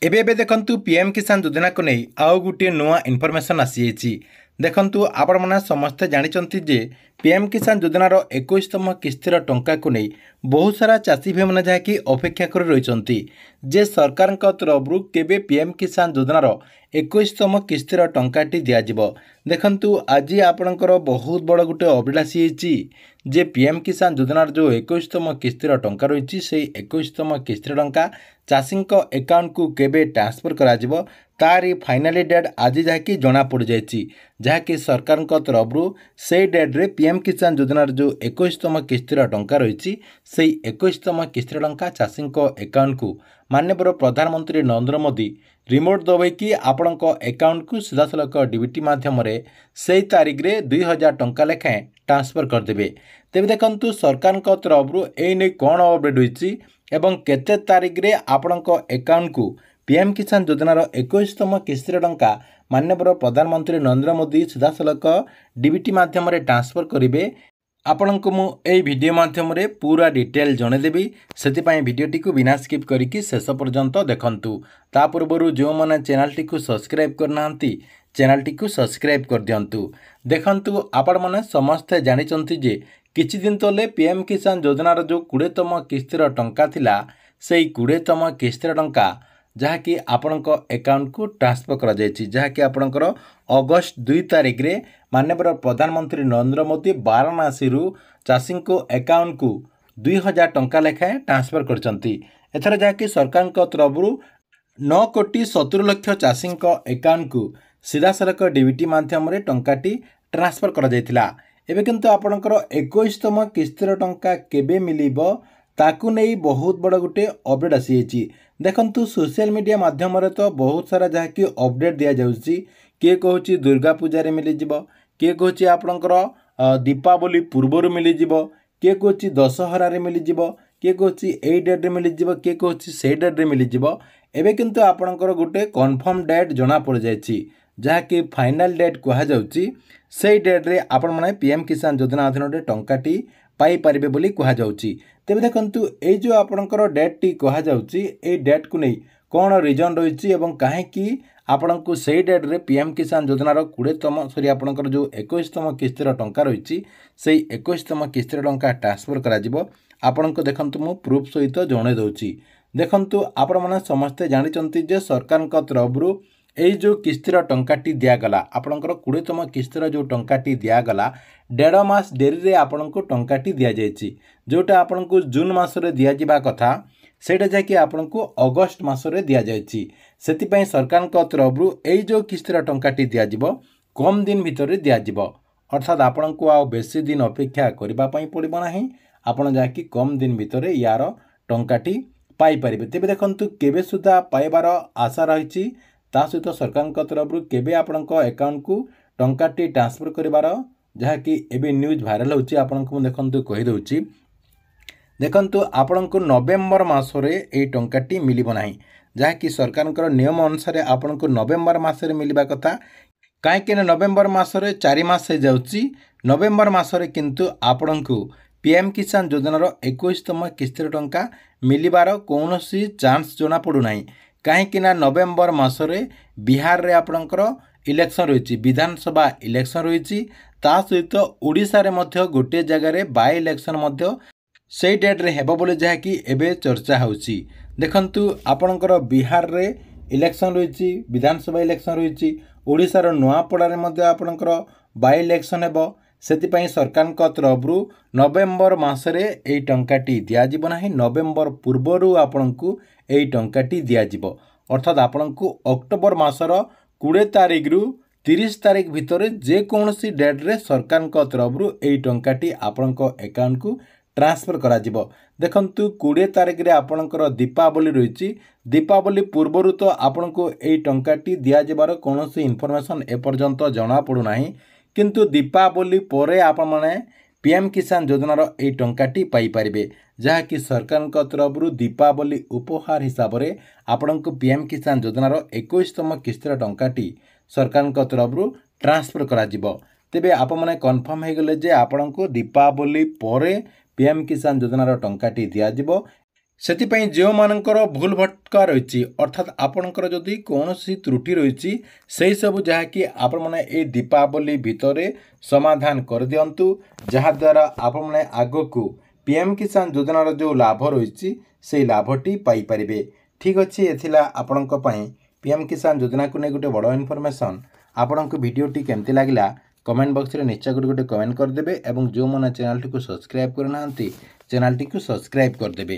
एबे देखंतु पीएम किसान योजना को नहीं आउ गोटे नुआ इनफॉरमेशन आसी देखंतु आपण माने समस्ते जानिचंती जे पीएम किसान योजनार 21तम किस्तिर टंका को नहीं बहुत सारा चाषी भाई मैंने जहाँकि अपेक्षा कर रही जे सरकार तरफ केबे पीएम किसान योजनार 21तम किस्तिर टंकाटी दिज्व देखंतु आज आपणकर बहुत बड़ गोटे अपडेट आसी जे पीएम किसान योजनार जो 21तम किस्तिर टंका रही से 21तम किस्तिर टंका चाषी अकाउंट को केबे ट्रांसफर करा तारी फाइनाली डेट आज जहाँकि जना पड़ जाए जहाँकि सरकार तरफ से डेट रे पीएम किसान योजनार जो 21तम किस्तिर टंका रही से 21तम किस्तिर टंका चाषी अकाउंट को माननीय प्रधानमंत्री नरेंद्र मोदी रिमोट दबाई आपण अकाउंट को सीधासलख डीबीटी माध्यम से तारीख रे 2000 टंका लेखाएं ट्रांसफर करदे। तेज देखु सरकार तरफ यही कौन अपडेट होती एवं केते तारीख रे आपण अकाउंट को पीएम किसान योजनार 21तम किस्तिर टंका माननीय प्रधानमंत्री नरेंद्र मोदी सीधासलख डीबीटी माध्यम ट्रांसफर करेंगे आपण को मु एई वीडियो माध्यम रे पूरा डिटेल जणेदेवी से वीडियोटी को बिना स्किप करिकी शेष पर्यंत देखंतु। ता पूर्व जो मैंने चैनल टी को सब्सक्राइब करना चैनल टी को सब्सक्राइब कर दियंतु। देखंतु आपण माने समस्ते जानिचंती जे किछि दिन तले पीएम किसान योजनार जो 20तम किस्तिर टंका थिला सेई 20तम किस्तिर टंका जहाँकि आपणक अकाउंट को ट्रांसफर करा जायछि जहाँकि आपणकर अगस्त 2 तारीख रे माननीय प्रधानमंत्री नरेंद्र मोदी वाराणसी चाषी को अकाउंट को 2000 टंका लेखाएं ट्रांसफर करछंती। एथर जहाँकि सरकार तरफ 9,70,00,000 चाषी अकाउंट को सीधासलख डीबीटी माध्यम टंकाटी ट्रांसफर करा जायतिला। एबे किंतु आपणकर 21तम किस्तिर टंका केबे मिलिबो ताकू नहीं बहुत बड़ गोटे अपडेट आसी देखंतु सोशल मीडिया माध्यम तो बहुत सारा जहाँकि अपडेट दि जाउची किए कहूँ दुर्गा पूजा रे मिल जिवो किए कहूँ आपणकर दीपावली पूर्वर मिल जिवो किए कहूँ दशहरा रे मिल जिवो किए कहूँ एई डेट रे मिल जिवो किए कहूँ से डेट रे मिल जिवो एबे किंतु आपणकर गोटे कन्फर्म डेट जना पड़ जायछि जहाँकि फाइनाल डेट कहा जाउची से डेट रे आपण माने पीएम किसान योजना अधीन टंकाटी पाई पारिबे बोली कहा जाउची। तेबे देखंतु ए जो आपणकर डेट टी कहा जाउची ए डेट को नहीं कौन रीजन रही एवं कहीं आपण को से डेट रे पीएम किसान योजनार 20तम सॉरी आपणकर जो 21तम किस्तिर टंका रही से 21तम किस्तिर टंका ट्रांसफर करा जिवो आपण को देखंतु मु प्रूफ सहित जणे दउची। देखंतु आपण माने समस्ते जानिचंती जे सरकार तरफ यही जो किस्तिर टंकाटी दिगला आपणकर 20तम किस्तिर जो टंकाटी दिगला 1.5 मास डेरी रे आपण को टंकाटी दि जायछि जोटा आपण को जून मासरे दिया जिबा कथा सेटा जाकि आपण को अगस्त मासरे दिया जायछि सेति पई सरकार तरफ यही जो किस्तिर टंकाटी दिया जिवो कम दिन भितर दिया जिवो अर्थात आपण को आ बेसी दिन अपेक्षा करबा पई पड़िबो नाही आपण जाकि कम दिन भितर यार टंकाटी पाई परिबे। तेबे देखंतु केबे सुधा पाइबार आशा रही ता सहित सरकार तरफ केबे आपणक अकाउंट को टंकाटी ट्रांसफर करिवार जहाँकि एबे न्यूज वायरल होची आपण को देखंतु कहि दउची देखंतु आपण को नवेम्बर मासरे ए टंकाटी मिलिबो नाही जहाँकि सरकार नियम अनुसार आपण को नवेम्बर मासरे मिलिबा कथा काहेकि नवेम्बर मासरे 4 मास हो जाउची नवेम्बर मासरे किंतु आपण को पीएम किसान योजनार 21तम किस्तिर टंका मिलिबार कौनसी चांस जना पड़ू नाही कहीं नवेम्बर मासरे बिहार रे आपणकर इलेक्शन रही विधानसभा इलेक्शन रही ता सहित ओडिशा रे मध्य गोटे जगार बाय इलेक्शन मध्य से डेट रे हेबो बोले जहाँकि एबे चर्चा होची। देखंतु आपणकर बिहार रे इलेक्शन रही विधानसभा इलेक्शन रही ओडिशा रो नुआपड़ा रे मध्य आपणकर बाय इलेक्शन हेबो सेतिपई सरकार तरफ नवेम्बर मासरे एई टंकाटी दियाजिबो नाही नवेम्बर पूर्वरु आपणकू एई टंकाटी दियाजिबो अर्थात आपणकू अक्टोबर मासर 20 तारीख रु 30 तारीख भितर जे कोनोसी डेट रे सरकार तरफ एई टंकाटी आपणक अकाउंट को ट्रांसफर करा जिवो। देखंतु 20 तारीख रे आपणकर दीपावली रही दीपावली पूर्वरु तो आपणकू एई टंकाटी दियाजिबार कोनोसी इन्फॉर्मेशन एपर्यंत जना पड़ू नाही किंतु दीपावली परे आपण माने पीएम किसान योजनार एई टंकाटी पाई परिबे जहाँकि सरकार तरफ दीपावली उपहार हिसाब से आपण को पीएम किसान योजनार 21तम किस्तिर टंकाटी सरकार तरफ ट्रांसफर करा जिवो। तेबे आप माने कन्फर्म हो गले जे आपण को दीपावली परे पीएम किसान योजनार टंकाटी दिया जिवो ସେଥିପାଇଁ ଯେଉଁମାନଙ୍କର ଭୁଲ ଭଟକା ରହିଛି ଅର୍ଥାତ୍ ଆପଣଙ୍କର ଯଦି କୌଣସି ତ୍ରୁଟି ରହିଛି ସେହି ସବୁ ଯାହାକି ଆପଣମାନେ ଏହି ଦୀପାବଳି ଭିତରେ ସମାଧାନ କରିଦିଅନ୍ତୁ, ଯାହାଦ୍ୱାରା ଆପଣମାନେ ଆଗକୁ PM କିଷାନ ଯୋଜନାର ଯେଉଁ ଲାଭ ରହିଛି ସେହି ଲାଭଟି ପାଇପାରିବେ। ଠିକ୍ ଅଛି, ଏଥିଲା ଆପଣଙ୍କ ପାଇଁ PM କିଷାନ ଯୋଜନାକୁ ନେଇ ଗୋଟେ ବଡ଼ ଇନଫର୍ମେସନ୍। ଆପଣଙ୍କୁ ଭିଡ଼ିଓଟି କେମିତି ଲାଗିଲା କମେଣ୍ଟ ବକ୍ସରେ ନିଶ୍ଚୟ ଗୋଟେ କମେଣ୍ଟ କରିଦେବେ ଏବଂ ଯେଉଁମାନେ ଚ୍ୟାନେଲଟିକୁ ସବସ୍କ୍ରାଇବ୍ କରିନାହାନ୍ତି ଚ୍ୟାନେଲଟିକୁ ସବସ୍କ୍ରାଇବ୍ କରିଦେବେ।